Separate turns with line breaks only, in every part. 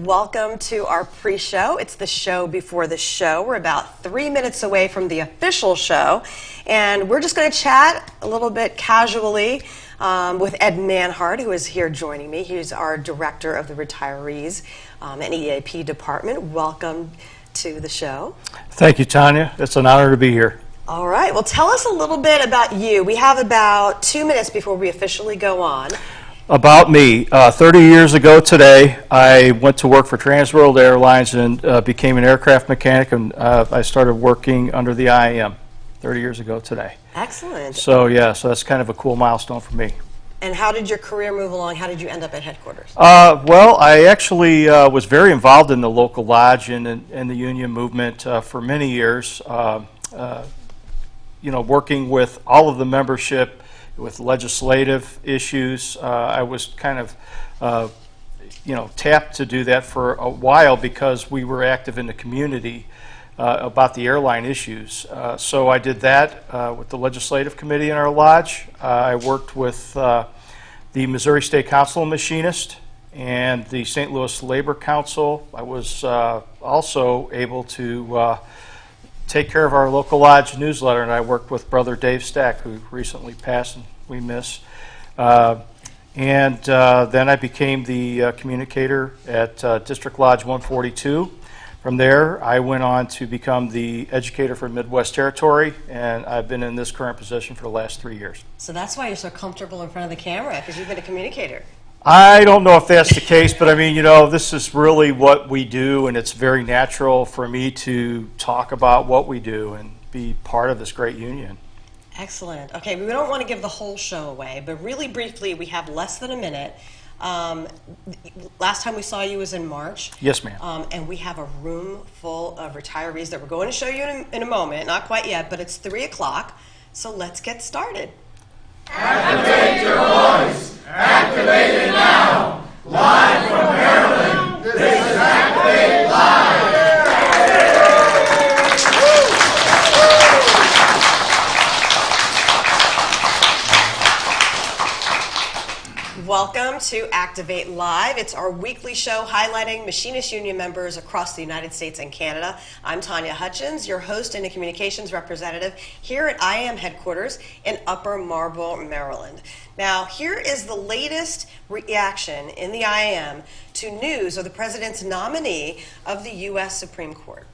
Welcome to our pre-show. It's the show before the show. We're about 3 minutes away from the official show, and we're just going to chat a little bit casually with Ed Manhart, who is here joining me. He's our director of the Retirees and EAP department. Welcome to the show.
Thank you, Tanya. It's an honor to be here.
All right. Well, tell us a little bit about you. We have about 2 minutes before we officially go on.
About me, 30 years ago today, I went to work for Trans World Airlines and became an aircraft mechanic, and I started working under the IAM 30 years ago today.
Excellent.
So yeah, so that's kind of a cool milestone for me.
And how did your career move along? How did you end up at headquarters?
Well, I actually was very involved in the local lodge and the union movement for many years, working with all of the membership, with legislative issues. I was kind of, tapped to do that for a while because we were active in the community about the airline issues. So I did that with the legislative committee in our lodge. I worked with the Missouri State Council of Machinists and the St. Louis Labor Council. I was also able to take care of our local lodge newsletter, and I worked with Brother Dave Stack, who recently passed and we miss. Then I became the communicator at District Lodge 142. From there, I went on to become the educator for Midwest Territory, and I've been in this current position for the last 3 years.
So that's why you're so comfortable in front of the camera, because you've been a communicator.
I don't know if that's the case, but I mean, this is really what we do, and it's very natural for me to talk about what we do and be part of this great union.
Excellent. Okay, we don't want to give the whole show away, but really briefly, we have less than a minute. Last time we saw you was in March.
Yes, ma'am.
And we have a room full of retirees that we're going to show you in a moment. Not quite yet, but it's 3 o'clock, so let's get started.
Activate your voice! Activate it now! Live from Maryland, this is Activate Live!
Welcome to Activate Live. It's our weekly show highlighting machinist union members across the United States and Canada. I'm Tanya Hutchins, your host and a communications representative here at IAM headquarters in Upper Marlboro, Maryland. Now, here is the latest reaction in the IAM to news of the president's nominee of the U.S. Supreme Court.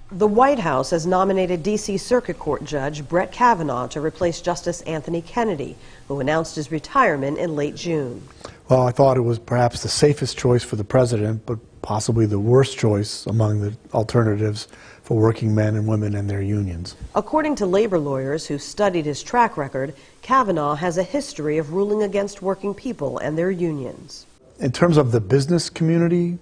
The White House has nominated D.C. Circuit Court Judge Brett Kavanaugh to replace Justice Anthony Kennedy, who announced his retirement in late June.
Well, I thought it was perhaps the safest choice for the president, but possibly the worst choice among the alternatives for working men and women and their unions.
According to labor lawyers who studied his track record, Kavanaugh has a history of ruling against working people and their unions.
In terms of the business community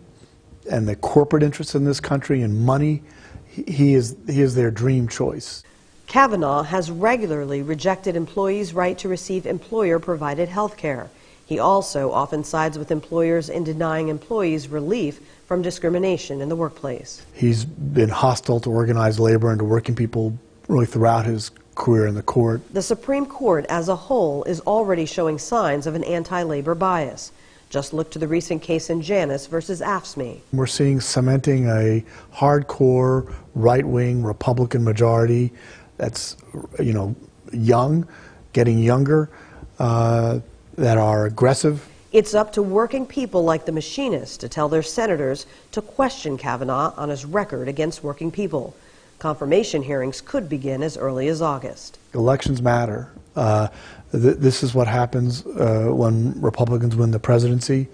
and the corporate interests in this country and money, he is their dream choice.
Kavanaugh has regularly rejected employees' right to receive employer-provided health care. He also often sides with employers in denying employees relief from discrimination in the workplace.
He's been hostile to organized labor and to working people really throughout his career in the court.
The Supreme Court as a whole is already showing signs of an anti-labor bias. Just look to the recent case in Janus versus AFSCME.
We're seeing cementing a hardcore right-wing Republican majority that's, young, getting younger, that are aggressive.
It's up to working people like the machinists to tell their senators to question Kavanaugh on his record against working people. Confirmation hearings could begin as early as August.
Elections matter. This is what happens when Republicans win the presidency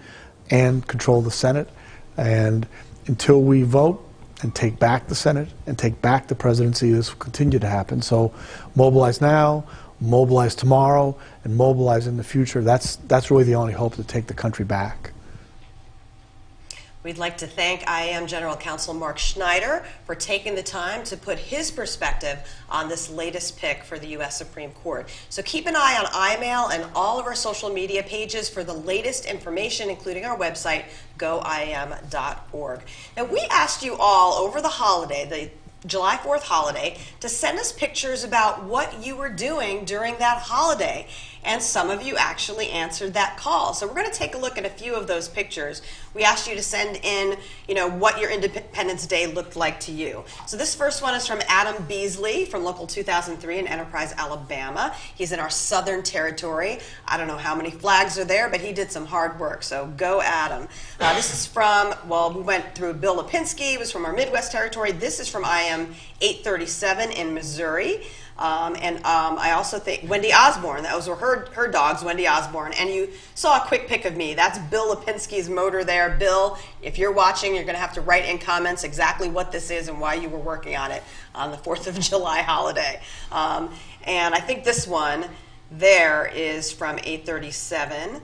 and control the Senate. And until we vote and take back the Senate and take back the presidency, this will continue to happen. So mobilize now, mobilize tomorrow, and mobilize in the future. That's really the only hope to take the country back.
We'd like to thank IAM General Counsel Mark Schneider for taking the time to put his perspective on this latest pick for the U.S. Supreme Court. So keep an eye on iMail and all of our social media pages for the latest information, including our website, goiam.org. Now, we asked you all over the holiday, the July 4th holiday, to send us pictures about what you were doing during that holiday. and some of you actually answered that call. So we're going to take a look at a few of those pictures. We asked you to send in, what your Independence Day looked like to you. So this first one is from Adam Beasley from Local 2003 in Enterprise, Alabama. He's in our Southern Territory. I don't know how many flags are there, but he did some hard work, so go Adam. This is from, we went through Bill Lipinski, it was from our Midwest Territory. This is from IM 837 in Missouri. I also think Wendy Osborne, that was her dogs, Wendy Osborne, and you saw a quick pic of me. That's Bill Lipinski's motor there. Bill, if you're watching, you're going to have to write in comments exactly what this is and why you were working on it on the 4th of July holiday. And I think this one there is from 837.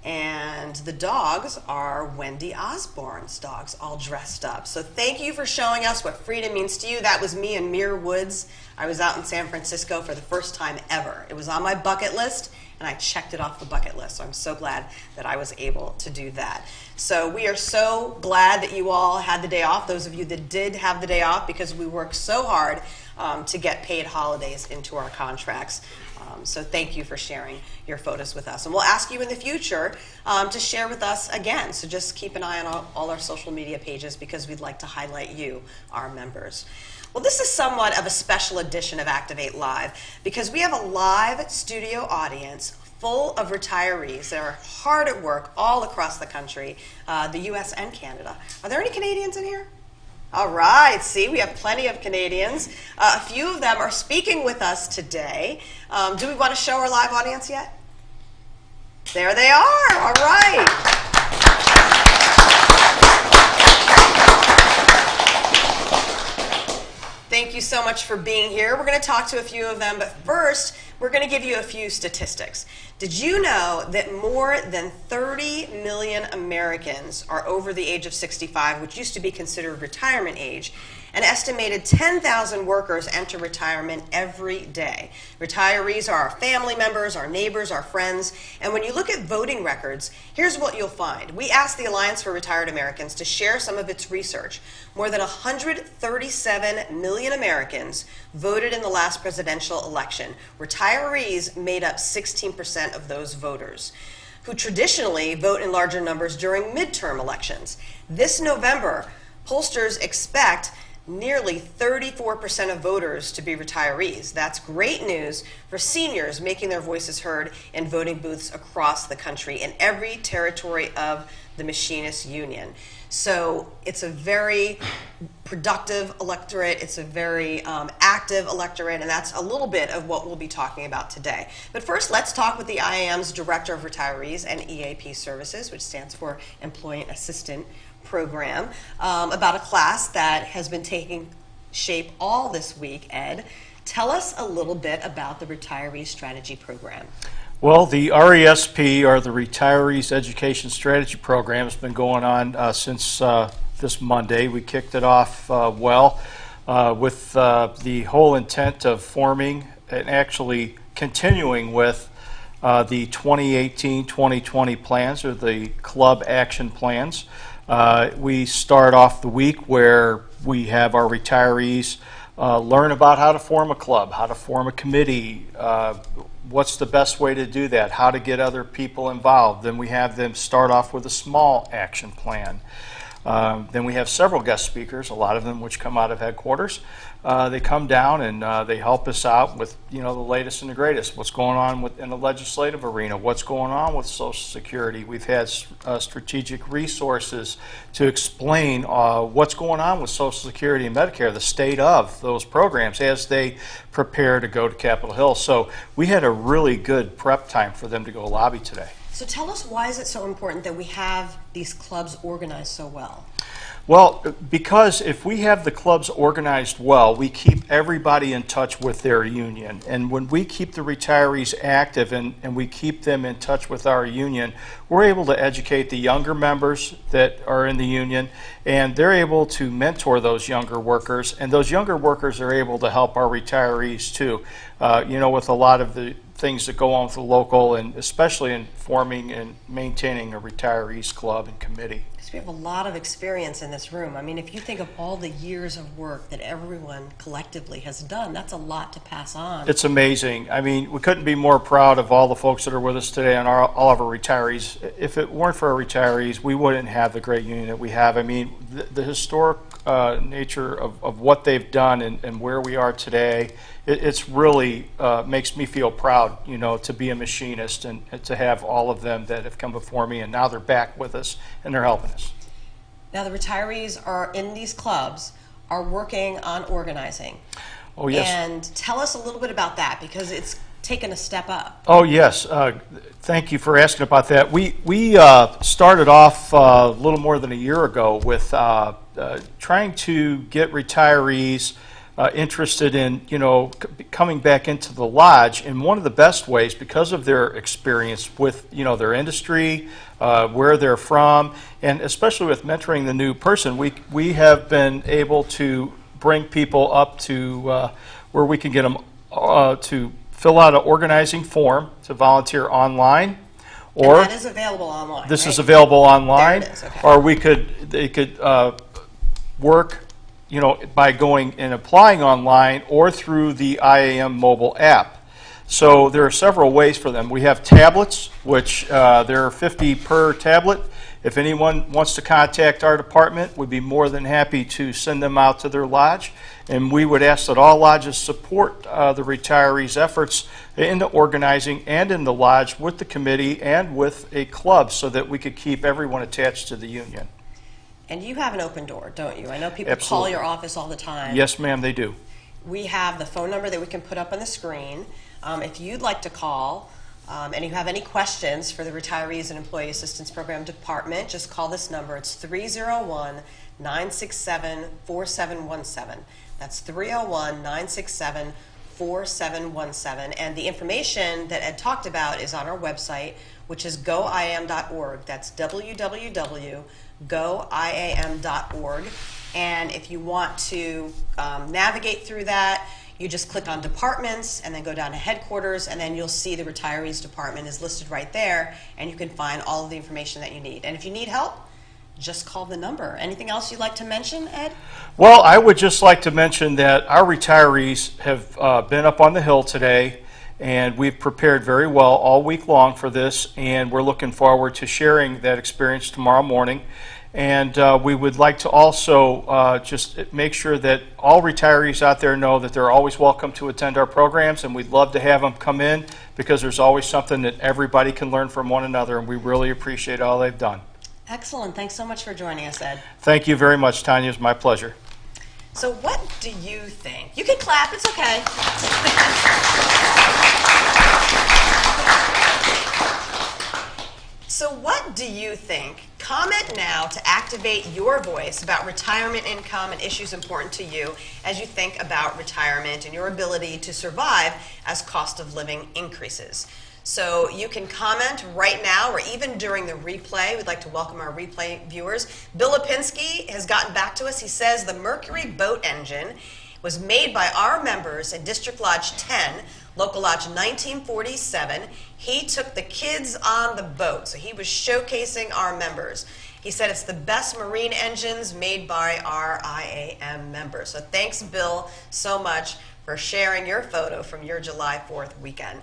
And the dogs are Wendy Osborne's dogs, all dressed up. So thank you for showing us what freedom means to you. That was me in Muir Woods. I was out in San Francisco for the first time ever. It was on my bucket list, and I checked it off the bucket list. So I'm so glad that I was able to do that. So we are so glad that you all had the day off, those of you that did have the day off, because we worked so hard to get paid holidays into our contracts. So thank you for sharing your photos with us. And we'll ask you in the future to share with us again. So just keep an eye on all our social media pages because we'd like to highlight you, our members. Well, this is somewhat of a special edition of Activate Live because we have a live studio audience full of retirees that are hard at work all across the country, the U.S. and Canada. Are there any Canadians in here? All right, see, we have plenty of Canadians. A few of them are speaking with us today. Do we want to show our live audience yet? There they are, all right. Thank you so much for being here. We're going to talk to a few of them, but first, we're going to give you a few statistics. Did you know that more than 30 million Americans are over the age of 65, which used to be considered retirement age? An estimated 10,000 workers enter retirement every day. Retirees are our family members, our neighbors, our friends. And when you look at voting records, here's what you'll find. We asked the Alliance for Retired Americans to share some of its research. More than 137 million Americans voted in the last presidential election. Retirees made up 16% of those voters, who traditionally vote in larger numbers during midterm elections. This November, pollsters expect nearly 34% of voters to be retirees. That's great news for seniors making their voices heard in voting booths across the country in every territory of the Machinists Union. So it's a very productive electorate, it's a very active electorate, and that's a little bit of what we'll be talking about today. But first, let's talk with the IAM's Director of Retirees and EAP Services, which stands for Employee Assistant Program, about a class that has been taking shape all this week. Ed, tell us a little bit about the Retiree Strategy Program.
Well, the RESP, or the Retirees Education Strategy Program, has been going on since this Monday. We kicked it off with the whole intent of forming and actually continuing with the 2018-2020 plans, or the club action plans. We start off the week where we have our retirees learn about how to form a club, how to form a committee, what's the best way to do that, how to get other people involved. Then we have them start off with a small action plan. Then we have several guest speakers, a lot of them which come out of headquarters. They come down and they help us out with the latest and the greatest. What's going on in the legislative arena? What's going on with Social Security? We've had strategic resources to explain what's going on with Social Security and Medicare, the state of those programs as they prepare to go to Capitol Hill. So we had a really good prep time for them to go lobby today.
So tell us, why is it so important that we have these clubs organized so well?
Well, because if we have the clubs organized well, we keep everybody in touch with their union. And when we keep the retirees active and we keep them in touch with our union, we're able to educate the younger members that are in the union, and they're able to mentor those younger workers, and those younger workers are able to help our retirees too. With a lot of the things that go on with the local, and especially in forming and maintaining a retirees club and committee.
We have a lot of experience in this room. I mean, if you think of all the years of work that everyone collectively has done, that's a lot to pass on.
It's amazing. I mean, we couldn't be more proud of all the folks that are with us today and all of our retirees. If it weren't for our retirees, we wouldn't have the great union that we have. I mean, the historic nature of what they've done and where we are today, it's really makes me feel proud, you know, to be a machinist and to have all of them that have come before me, and now they're back with us and they're helping us.
Now, the retirees are in these clubs are working on organizing.
Oh, yes.
And tell us a little bit about that, because it's taken a step up.
Oh, yes. Thank you for asking about that. We started off a little more than a year ago with trying to get retirees interested in, you know, coming back into the lodge. And one of the best ways, because of their experience with, you know, their industry, where they're from, and especially with mentoring the new person, we have been able to bring people up to where we can get them to fill out an organizing form to volunteer online. Or
and that is available online.
This
right?
is available online.
There it is. Okay.
Or they could work, you know, by going and applying online or through the IAM mobile app. So there are several ways for them. We have tablets, which there are 50 per tablet. If anyone wants to contact our department, we'd be more than happy to send them out to their lodge. And we would ask that all lodges support the retirees' efforts in the organizing and in the lodge with the committee and with a club, so that we could keep everyone attached to the union.
And you have an open door, don't you? I know people
Absolutely.
call your office all the time.
Yes, ma'am, they do.
We have the phone number that we can put up on the screen. If you'd like to call and you have any questions for the Retirees and Employee Assistance Program Department, just call this number. It's 301-967-4717. That's 301-967-4717. And the information that Ed talked about is on our website, which is goiam.org. That's www.goiam.org. And if you want to navigate through that, you just click on departments and then go down to headquarters, and then you'll see the retirees department is listed right there, and you can find all of the information that you need. And if you need help, just call the number. Anything else you'd like to mention, Ed?
Well, I would just like to mention that our retirees have been up on the Hill today, and we've prepared very well all week long for this, and we're looking forward to sharing that experience tomorrow morning. And we would like to also just make sure that all retirees out there know that they're always welcome to attend our programs, and we'd love to have them come in, because there's always something that everybody can learn from one another, and we really appreciate all they've done.
Excellent. Thanks so much for joining us, Ed.
Thank you very much, Tanya. It's my pleasure.
So what do you think? You can clap. It's okay. So what do you think? Comment now to activate your voice about retirement income and issues important to you as you think about retirement and your ability to survive as cost of living increases. So you can comment right now or even during the replay. We'd like to welcome our replay viewers. Bill Lipinski has gotten back to us. He says the Mercury boat engine was made by our members in District Lodge 10, Local Lodge 1947. He took the kids on the boat, so he was showcasing our members. He said it's the best marine engines made by our IAM members. So thanks, Bill, so much for sharing your photo from your July 4th weekend.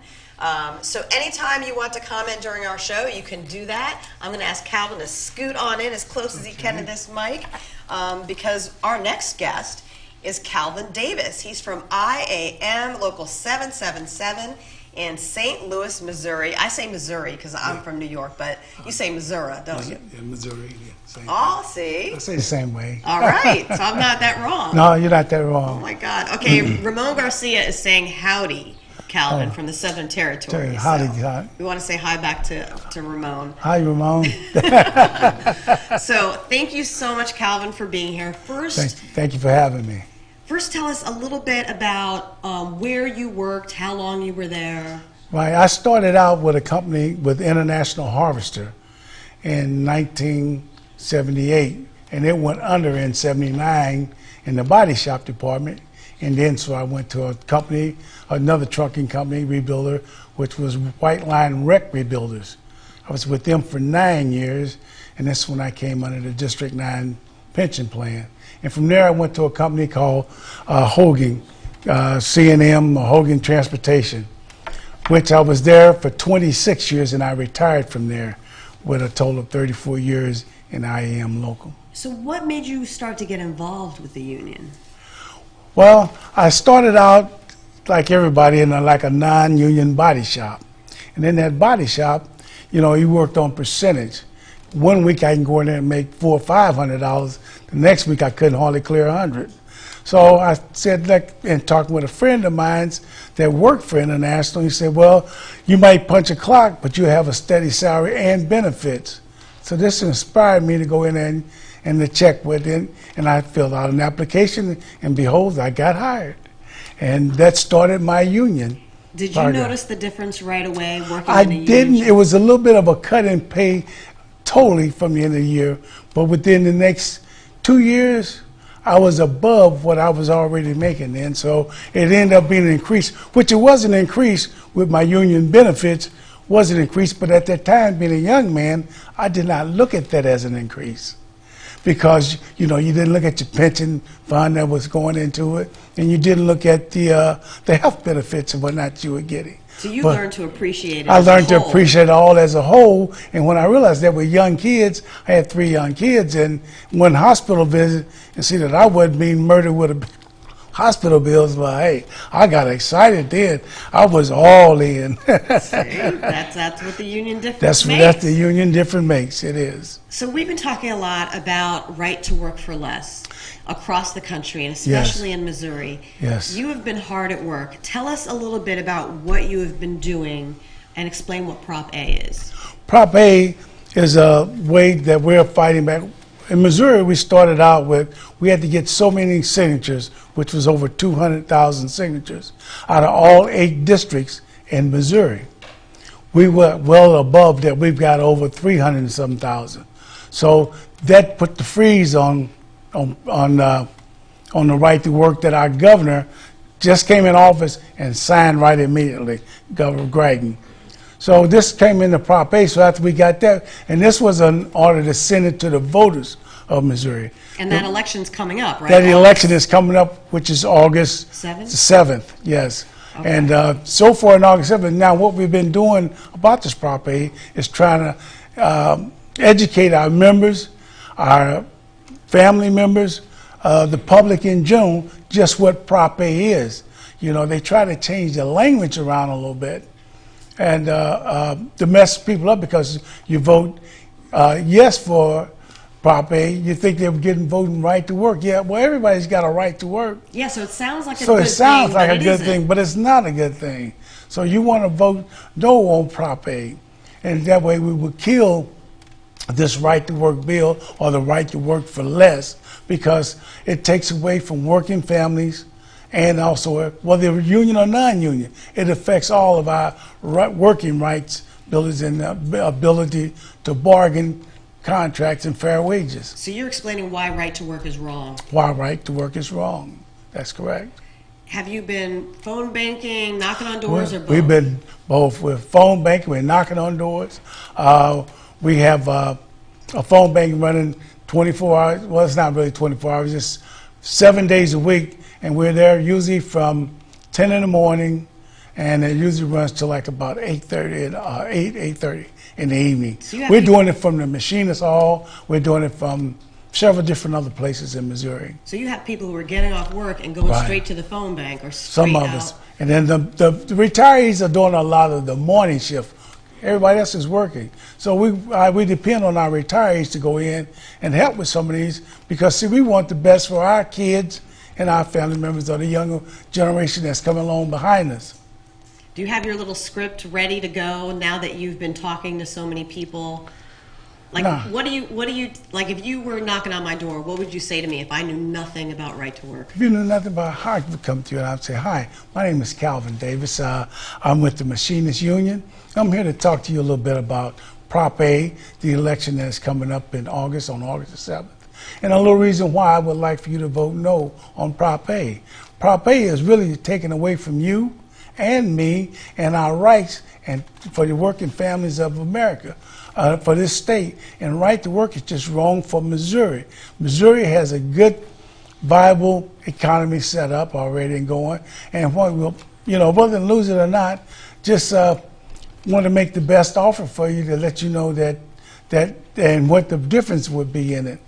So anytime you want to comment during our show, you can do that. I'm going to ask Calvin to scoot on in as close as he can to this mic, because our next guest is Calvin Davis. He's from IAM Local 777 in St. Louis, Missouri. I say Missouri because I'm from New York, but you say Missouri, don't you?
Yeah, Missouri. Yeah, same
Oh, see?
I say the same way.
All right, so I'm not that wrong.
No, you're not that
Oh
wrong.
my God. Okay, Ramon Garcia is saying howdy, Calvin, from the Southern Territory.
Howdy,
So
howdy.
we want to say hi back to Ramon.
Hi, Ramon.
So thank you so much, Calvin, for being here.
Thank you for having me.
First, tell us a little bit about where you worked, how long you were there.
Right, I started out with a company with International Harvester in 1978, and it went under in '79 in the body shop department, And then so I went to a company, another trucking company, rebuilder, which was White Line Wreck Rebuilders. I was with them for 9 years, and that's when I came under the District 9 pension plan. And from there I went to a company called Hogan, C&M, Hogan Transportation, which I was there for 26 years, and I retired from there with a total of 34 years in IAM local.
So what made you start to get involved with the union?
Well, I started out like everybody in like a non-union body shop. And in that body shop, you know, you worked on percentage. One week I can go in there and make $400 or $500. The next week I couldn't hardly clear 100. So I said, like, and talking with a friend of mine that worked for International, he said, well, you might punch a clock, but you have a steady salary and benefits. So this inspired me to go in there and to check with it, and I filled out an application, and behold, I got hired. And that started my union.
Did you notice the difference right away working
I
in a union?
didn't. It was a little bit of a cut in pay totally from the end of the year, but within the next 2 years, I was above what I was already making then, so it ended up being an increase, which it was an increase with my union benefits, was an increase, but at that time, being a young man, I did not look at that as an increase. Because, you know, you didn't look at your pension fund that was going into it, and you didn't look at the health benefits and whatnot you were getting.
So you learned to appreciate it
I
as a
learned to
whole.
appreciate it all as a whole, and when I realized that with young kids, I had 3 young kids, and one hospital visit, and see that I wasn't being murdered with a hospital bills, but hey, I got excited then. I was all in.
See, that's what the union difference makes.
That's the union difference makes, it is.
So we've been talking a lot about right to work for less across the country, and especially in Missouri.
Yes.
You have been hard at work. Tell us a little bit about what you have been doing and explain what Prop A is.
Prop A is a way that we're fighting back. In Missouri, we started out with, we had to get so many signatures, which was over 200,000 signatures, out of all 8 districts in Missouri. We were well above that. We've got over 300 and some thousand. So that put the freeze on the right to work that our governor just came in office and signed right immediately, Governor Gregg. So this came into Prop A, so after we got that, and this was an order to send it to the voters of Missouri.
And that election's coming up, right?
That election is coming up, which is August
7th?
7th, yes.
Okay.
And so far in August 7th, now what we've been doing about this Prop A is trying to educate our members, our family members, the public in general, just what Prop A is. You know, they try to change the language around a little bit and to mess people up, because you vote yes for Prop A, you think they're getting voting right to work. Yeah, well, everybody's got a right to work.
Yeah, so it sounds like a
So
good
it
thing,
sounds like
but
a
it
good
isn't.
thing, but it's not a good thing. So you want to vote no on Prop A, and that way we would kill this right to work bill, or the right to work for less, because it takes away from working families, and also whether union or non-union, it affects all of our working rights, abilities, and ability to bargain contracts and fair wages.
So you're explaining why right to work is wrong.
Why right to work is wrong. That's correct.
Have you been phone banking, knocking on doors, or both?
We've been both with phone banking, we're knocking on doors. We have a phone banking running 24 hours, well, it's not really 24 hours, just 7 days a week, and we're there usually from 10 in the morning, and it usually runs to like about 8:30 in the evening.
So you have
We're
people-
doing it from the machinist hall, we're doing it from several different other places in Missouri.
So you have people who are getting off work and going
Right.
straight to the phone bank, or
Some
straight
of
out.
us. And then the retirees are doing a lot of the morning shift. Everybody else is working. So we depend on our retirees to go in and help with some of these, because, see, we want the best for our kids and our family members, or the younger generation that's coming along behind us.
Do you have your little script ready to go now that you've been talking to so many people? Like,
No.
what do you, like, if you were knocking on my door, what would you say to me if I knew nothing about right to work?
If you knew nothing about how I would come to you and I'd say, hi, my name is Calvin Davis. I'm with the Machinists Union. I'm here to talk to you a little bit about Prop A, the election that's coming up in August, on August the 7th. And a little reason why I would like for you to vote no on Prop A. Prop A is really taken away from you and me and our rights and for the working families of America, for this state. And right to work is just wrong for Missouri. Missouri has a good, viable economy set up already and going. And what we'll, whether to lose it or not, just want to make the best offer for you to let you know that and what the difference would be in it.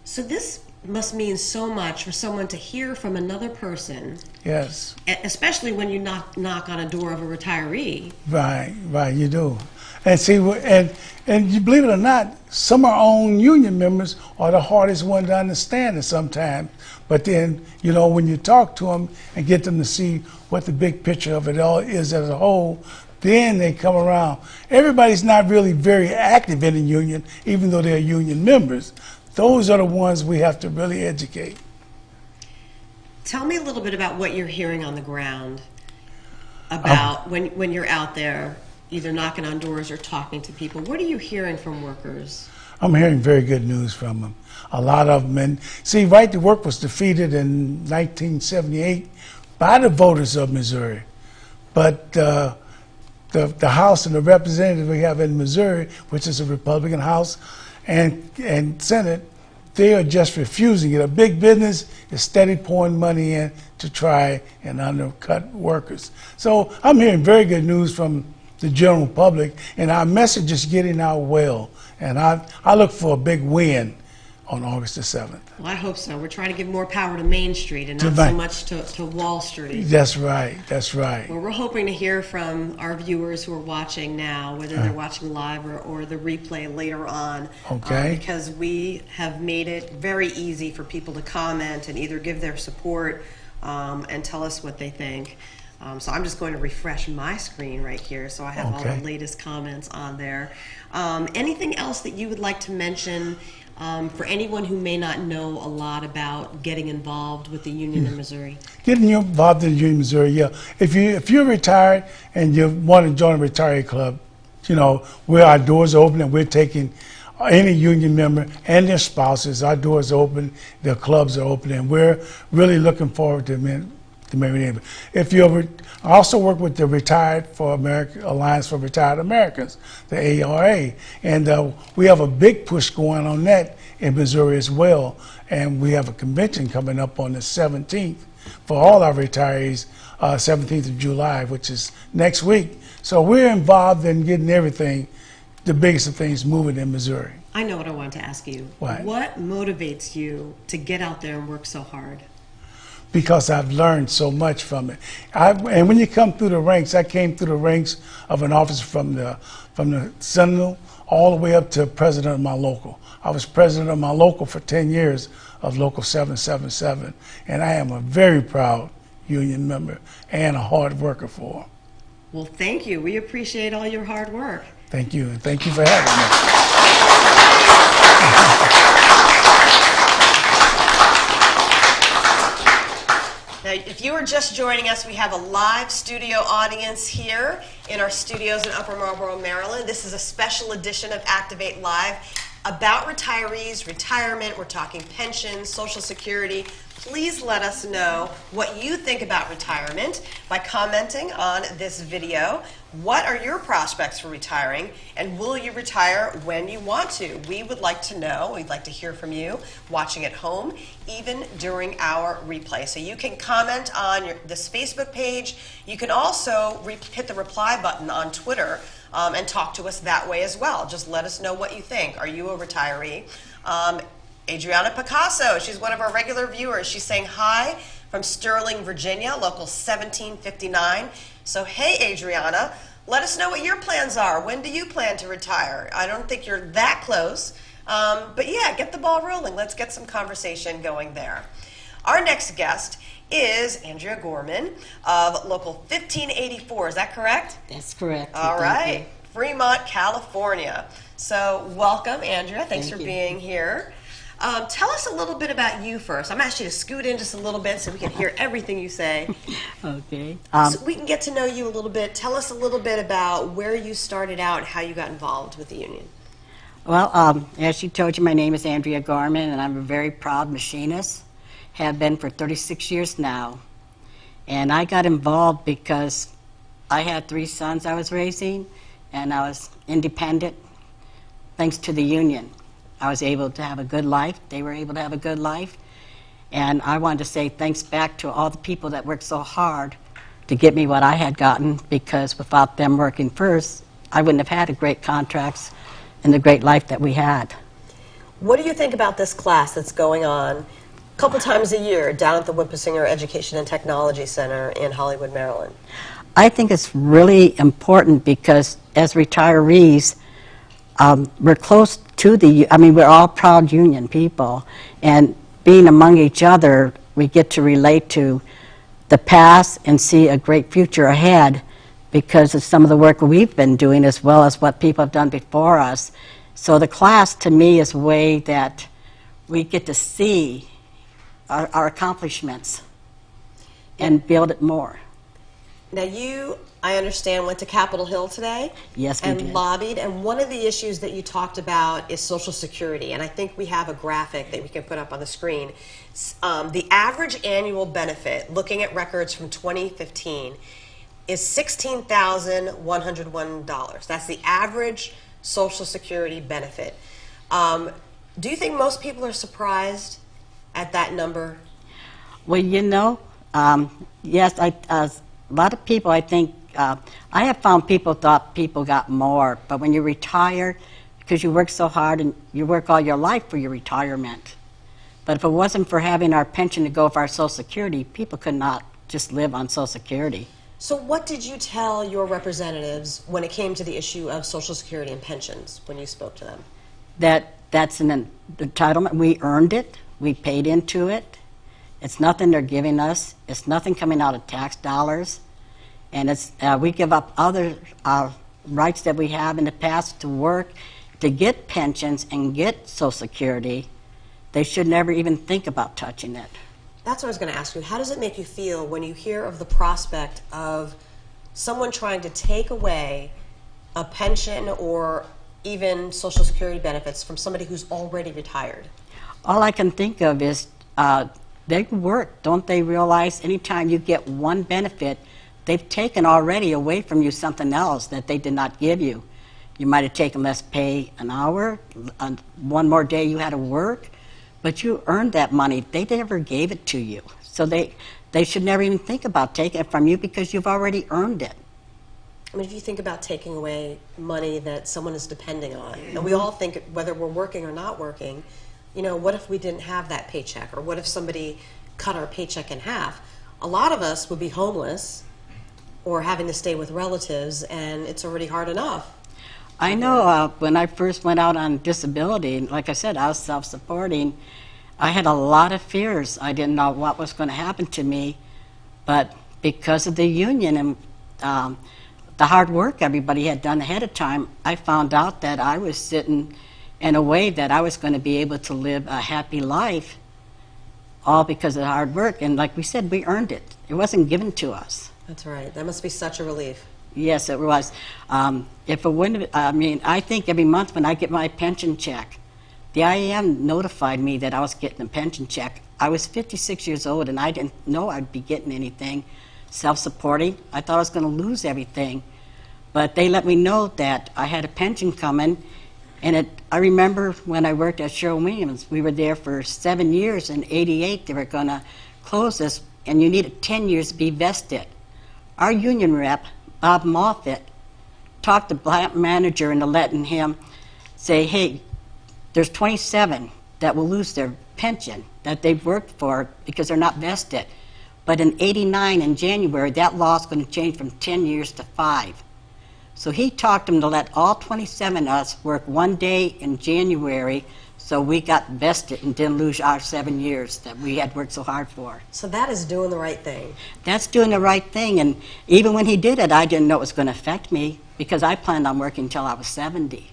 So this must mean so much for someone to hear from another person.
Yes.
Especially when you knock on a door of a retiree.
Right, you do. And see, and you believe it or not, some of our own union members are the hardest ones to understand it sometimes. But then, when you talk to them and get them to see what the big picture of it all is as a whole, then they come around. Everybody's not really very active in the union, even though they're union members. Those are the ones we have to really educate.
Tell me a little bit about what you're hearing on the ground about when you're out there, either knocking on doors or talking to people. What are you hearing from workers?
I'm hearing very good news from them. A lot of them. And see, right to work was defeated in 1978 by the voters of Missouri. But the House and the representatives we have in Missouri, which is a Republican House and Senate, they are just refusing it. A big business is steady pouring money in to try and undercut workers. So I'm hearing very good news from the general public, and our message is getting out well. And I look for a big win on August the 7th.
Well, I hope so. We're trying to give more power to Main Street and not so much to Wall Street.
That's right. That's right.
Well, we're hoping to hear from our viewers who are watching now, whether they're watching live or the replay later on.
Okay.
Because we have made it very easy for people to comment and either give their support and tell us what they think. So I'm just going to refresh my screen right here so I have all the latest comments on there. Anything else that you would like to mention for anyone who may not know a lot about getting involved with the union in Missouri? Getting
involved in the union in Missouri, yeah. If you're retired and you want to join a retiree club, where our doors are open and we're taking any union member and their spouses. Our doors are open, their clubs are open, and we're really looking forward to maybe. If you ever, I also work with the Retired for America Alliance for Retired Americans, the ARA, and we have a big push going on that in Missouri as well. And we have a convention coming up on the 17th for all our retirees, 17th of July, which is next week. So we're involved in getting everything, the biggest of things, moving in Missouri.
I know what I wanted to ask you. What motivates you to get out there and work so hard?
Because I've learned so much from it. And when you come through the ranks, I came through the ranks of an officer from the Sentinel all the way up to president of my local. I was president of my local for 10 years of Local 777, and I am a very proud union member and a hard worker for them.
Well, thank you. We appreciate all your hard work.
Thank you, and thank you for having me.
Now, if you are just joining us, we have a live studio audience here in our studios in Upper Marlboro, Maryland. This is a special edition of Activate Live about retirees, retirement. We're talking pensions, Social Security. Please let us know what you think about retirement by commenting on this video. What are your prospects for retiring, and will you retire when you want to? We would like to know. We'd like to hear from you watching at home, even during our replay. So you can comment on this Facebook page. You can also hit the reply button on Twitter and talk to us that way as well. Just let us know what you think. Are you a retiree? Adriana Picasso, she's one of our regular viewers. She's saying hi from Sterling, Virginia, local 1759. So hey, Adriana, let us know what your plans are. When do you plan to retire? I don't think you're that close, but yeah, get the ball rolling. Let's get some conversation going there. Our next guest is Andrea Gorman of local 1584. Is that correct?
That's correct.
All right, Fremont, California. So welcome, Andrea. Thanks for being here. Tell us a little bit about you first. I'm asking you to scoot in just a little bit so we can hear everything you say.
Okay.
So we can get to know you a little bit. Tell us a little bit about where you started out and how you got involved with the union.
Well, as she told you, my name is Andrea Gorman, and I'm a very proud machinist. Have been for 36 years now. And I got involved because I had 3 sons I was raising, and I was independent thanks to the union. I was able to have a good life. They were able to have a good life. And I wanted to say thanks back to all the people that worked so hard to get me what I had gotten, because without them working first, I wouldn't have had the great contracts and the great life that we had.
What do you think about this class that's going on a couple times a year down at the Whipplesinger Education and Technology Center in Hollywood, Maryland?
I think it's really important because as retirees, we're close to we're all proud union people, and being among each other, we get to relate to the past and see a great future ahead because of some of the work we've been doing as well as what people have done before us. So the class, to me, is a way that we get to see our accomplishments and build it more.
Now you, I understand, went to Capitol Hill today.
Yes, we
and
did.
lobbied, and one of the issues that you talked about is Social Security, and I think we have a graphic that we can put up on the screen. The average annual benefit, looking at records from 2015, is $16,101. That's the average Social Security benefit. Do you think most people are surprised at that number?
Well, yes, a lot of people, I think, I have found people thought people got more, but when you retire, because you work so hard and you work all your life for your retirement. But if it wasn't for having our pension to go for our Social Security, people could not just live on Social Security.
So what did you tell your representatives when it came to the issue of Social Security and pensions when you spoke to them?
That's an entitlement. We earned it. We paid into it. It's nothing they're giving us. It's nothing coming out of tax dollars. And it's we give up other rights that we have in the past to work, to get pensions and get Social Security. They should never even think about touching it.
That's what I was going to ask you. How does it make you feel when you hear of the prospect of someone trying to take away a pension or even Social Security benefits from somebody who's already retired?
All I can think of is they work. Don't they realize anytime you get one benefit, they've taken already away from you something else that they did not give you. You might have taken less pay an hour, one more day you had to work, but you earned that money. They never gave it to you. So they should never even think about taking it from you because you've already earned it.
I mean, if you think about taking away money that someone is depending on, and we all think whether we're working or not working, what if we didn't have that paycheck? Or what if somebody cut our paycheck in half? A lot of us would be homeless or having to stay with relatives, and it's already hard enough.
I know when I first went out on disability, like I said, I was self-supporting. I had a lot of fears. I didn't know what was going to happen to me, but because of the union and the hard work everybody had done ahead of time, I found out that I was sitting in a way that I was going to be able to live a happy life, all because of the hard work. And like we said, we earned it. It wasn't given to us.
That's right. That must be such a relief.
Yes, it was. If it wouldn't, I think every month when I get my pension check, the IAM notified me that I was getting a pension check. I was 56 years old and I didn't know I'd be getting anything. Self-supporting. I thought I was going to lose everything. But they let me know that I had a pension coming. And I remember when I worked at Sherwin-Williams, we were there for 7 years. In '88, they were going to close us, and you needed 10 years to be vested. Our union rep, Bob Moffitt, talked to the plant manager into letting him say, hey, there's 27 that will lose their pension that they've worked for because they're not vested. But in '89, in January, that law is going to change from 10 years to 5. So he talked them to let all 27 of us work 1 day in January so we got vested and didn't lose our 7 years that we had worked so hard for.
So that is doing the right thing.
That's doing the right thing. And even when he did it, I didn't know it was going to affect me because I planned on working until I was 70.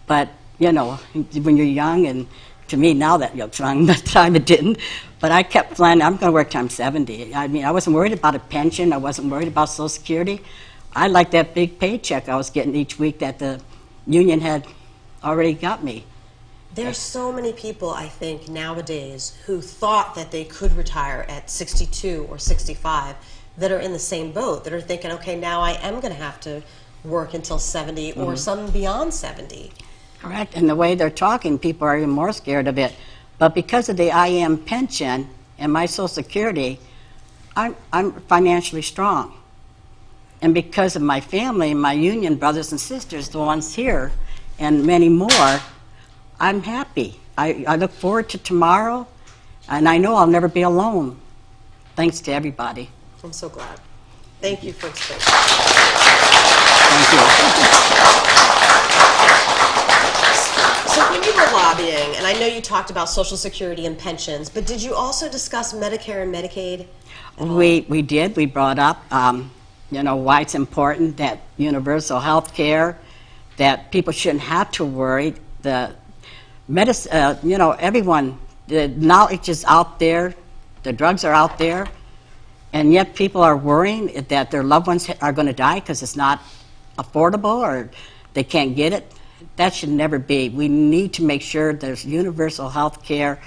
But, when you're young, and to me now that you're young, that time it didn't, but I kept planning, I'm going to work till I'm 70. I mean, I wasn't worried about a pension. I wasn't worried about Social Security. I liked that big paycheck I was getting each week that the union had already got me.
There's so many people, I think, nowadays who thought that they could retire at 62 or 65 that are in the same boat, that are thinking, okay, now I am going to have to work until 70 or some beyond 70.
Correct. And the way they're talking, people are even more scared of it. But because of the IM pension and my Social Security, I'm financially strong. And because of my family, my union brothers and sisters, the ones here, and many more, I'm happy. I look forward to tomorrow, and I know I'll never be alone. Thanks to everybody.
I'm so glad. Thank you for explaining.
Thank you.
So when you were lobbying, and I know you talked about Social Security and pensions, but did you also discuss Medicare and Medicaid?
We did. We brought up, why it's important that universal health care, that people shouldn't have to worry. The medicine, everyone, the knowledge is out there, the drugs are out there, and yet people are worrying that their loved ones are going to die because it's not affordable or they can't get it. That should never be. We need to make sure there's universal health care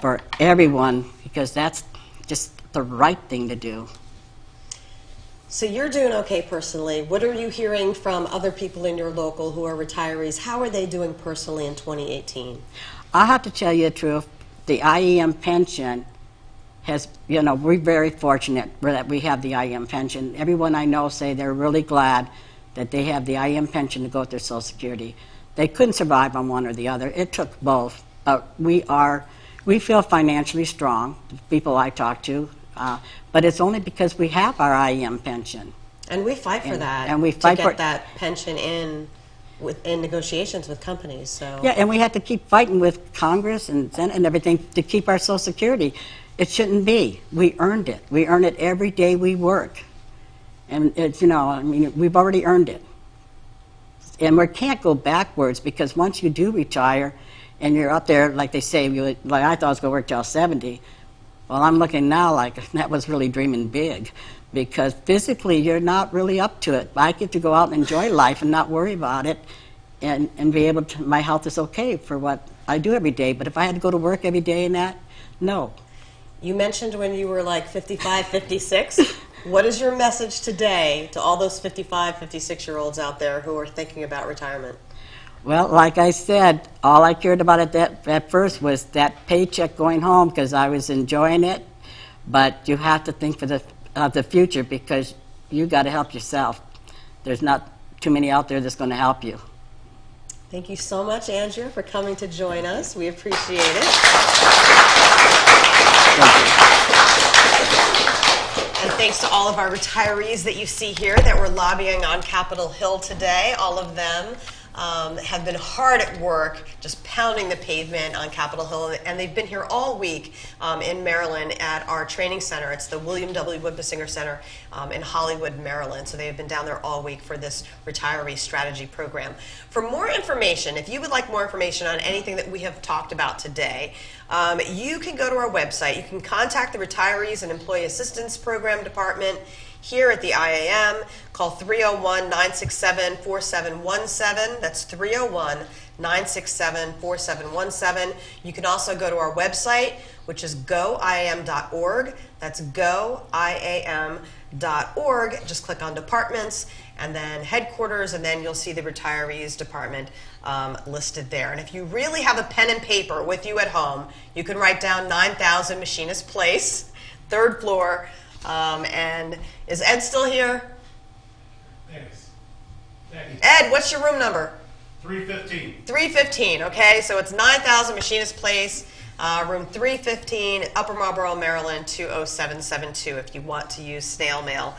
for everyone because that's just the right thing to do.
So you're doing okay personally. What are you hearing from other people in your local who are retirees? How are they doing personally in 2018?
I have to tell you the truth. The IEM pension has, we're very fortunate that we have the IEM pension. Everyone I know say they're really glad that they have the IEM pension to go with their Social Security. They couldn't survive on one or the other. It took both. We feel financially strong, the people I talk to, but it's only because we have our IEM pension.
And we fight for that.
And we fight
to
for
get that pension in negotiations with companies. So
yeah, and we have to keep fighting with Congress and Senate and everything to keep our Social Security. It shouldn't be. We earned it. We earn it every day we work. And it's, we've already earned it. And we can't go backwards because once you do retire and you're up there, like they say, like I thought I was going to work till 70. Well, I'm looking now like that was really dreaming big because physically you're not really up to it. I get to go out and enjoy life and not worry about it and be able to, my health is okay for what I do every day. But if I had to go to work every day and that, no.
You mentioned when you were like 55, 56. What is your message today to all those 55, 56-year-olds out there who are thinking about retirement?
Well, like I said, all I cared about at first was that paycheck going home because I was enjoying it. But you have to think for the future because you got to help yourself. There's not too many out there that's going to help you.
Thank you so much, Andrea, for coming to join us. We appreciate it. And thanks to all of our retirees that you see here that were lobbying on Capitol Hill today. All of them have been hard at work, just pounding the pavement on Capitol Hill, and they've been here all week in Maryland at our training center. It's the William W. Whipplesinger Center in Hollywood, Maryland. So they have been down there all week for this retiree strategy program. For more information, if you would like more information on anything that we have talked about today, you can go to our website. You can contact the Retirees and Employee Assistance Program Department here at the IAM. Call 301-967-4717. That's 301-967-4717. You can also go to our website, which is goiam.org. That's goiam.org. Just click on departments and then headquarters, and then you'll see the retirees department listed there. And if you really have a pen and paper with you at home, you can write down 9000 Machinist Place, 3rd floor. And is Ed still here?
Thanks.
Ed, what's your room number?
315.
315, okay? So it's 9000 Machinist Place, room 315, Upper Marlboro, Maryland, 20772. If you want to use snail mail,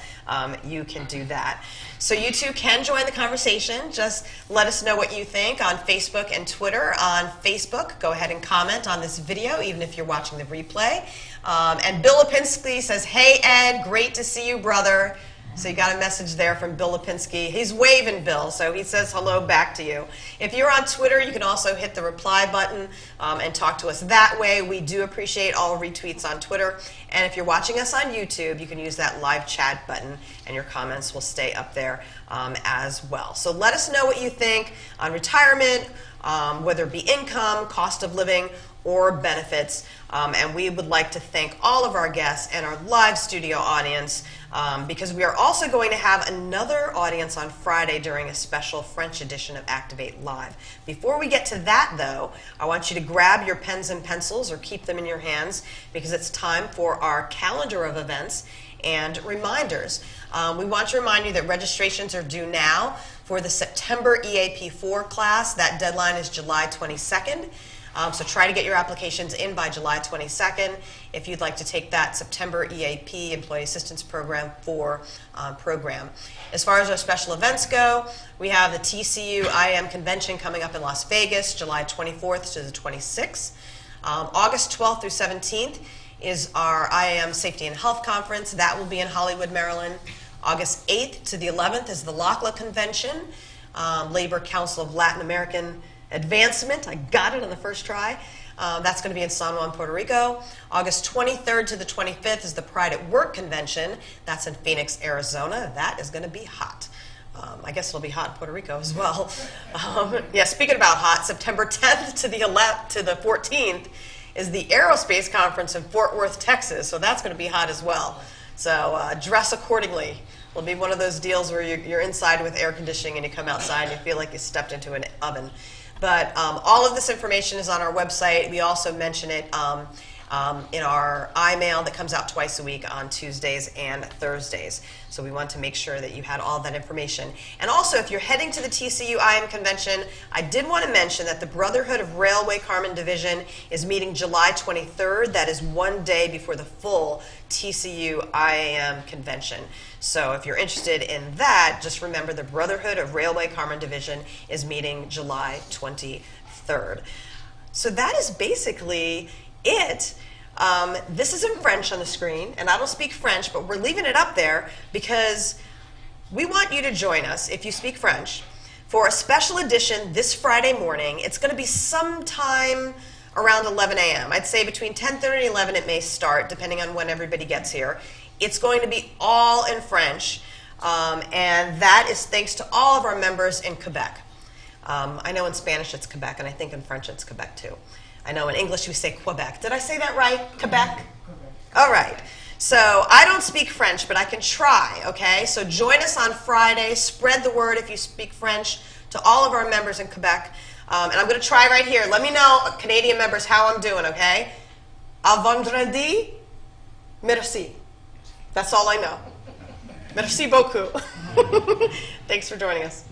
you can do that. So you too can join the conversation. Just let us know what you think on Facebook and Twitter. On Facebook, go ahead and comment on this video, even if you're watching the replay. And Bill Lipinski says, "Hey Ed, great to see you, brother." So you got a message there from Bill Lipinski. He's waving, Bill, so he says hello back to you. If you're on Twitter, you can also hit the reply button and talk to us that way. We do appreciate all retweets on Twitter. And if you're watching us on YouTube, you can use that live chat button, and your comments will stay up there as well. So let us know what you think on retirement, whether it be income, cost of living, or benefits. And we would like to thank all of our guests and our live studio audience because we are also going to have another audience on Friday during a special French edition of Activate Live. Before we get to that, though, I want you to grab your pens and pencils or keep them in your hands because it's time for our calendar of events and reminders. We want to remind you that registrations are due now for the September EAP4 class. That deadline is July 22nd. So try to get your applications in by July 22nd if you'd like to take that September EAP, Employee Assistance Program 4 program. As far as our special events go, we have the TCU IAM Convention coming up in Las Vegas, July 24th to the 26th. August 12th through 17th is our IAM Safety and Health Conference. That will be in Hollywood, Maryland. August 8th to the 11th is the LACLA Convention, Labor Council of Latin American Advancement. I got it on the first try. That's going to be in San Juan, Puerto Rico. August 23rd to the 25th is the Pride at Work Convention. That's in Phoenix, Arizona. That is going to be hot. I guess it'll be hot in Puerto Rico as well. Yeah, speaking about hot, September 10th to the 14th is the Aerospace Conference in Fort Worth, Texas. So that's going to be hot as well. So dress accordingly. It'll be one of those deals where you're inside with air conditioning and you come outside and you feel like you stepped into an oven. But all of this information is on our website. We also mention it in our iMail that comes out twice a week on Tuesdays and Thursdays. So we want to make sure that you had all that information. And also, if you're heading to the TCU IAM Convention, I did want to mention that the Brotherhood of Railway Carmen Division is meeting July 23rd. That is one day before the full TCU IAM Convention. So if you're interested in that, just remember the Brotherhood of Railway Carmen Division is meeting July 23rd. So that is basically it. This is in French on the screen, and I don't speak French, but we're leaving it up there because we want you to join us, if you speak French, for a special edition this Friday morning. It's going to be sometime around 11 a.m. I'd say between 10:30 and 11 it may start, depending on when everybody gets here. It's going to be all in French, and that is thanks to all of our members in Quebec. I know in Spanish it's Quebec, and I think in French it's Quebec too. I know in English we say Quebec. Did I say that right? Quebec? All right. So I don't speak French, but I can try, okay? So join us on Friday. Spread the word if you speak French to all of our members in Quebec. And I'm going to try right here. Let me know, Canadian members, how I'm doing, okay? A vendredi, merci. That's all I know. Merci beaucoup. Thanks for joining us.